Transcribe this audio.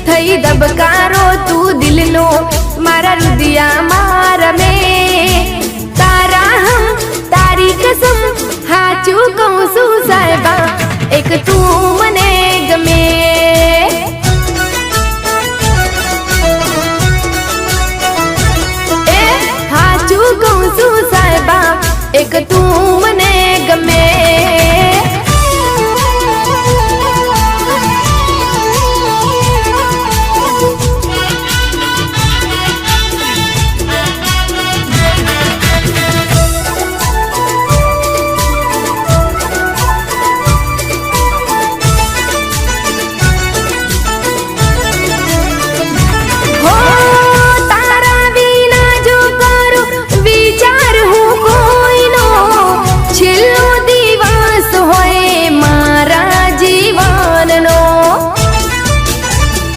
થઈ દબકારો તું દિલનો મારા રુદિયામાં રમે તારા હમ તારી કસમ હાચું કહું છું સાહેબા એક તું મને ગમે એ હાચું કહું છું સાહેબા એક તું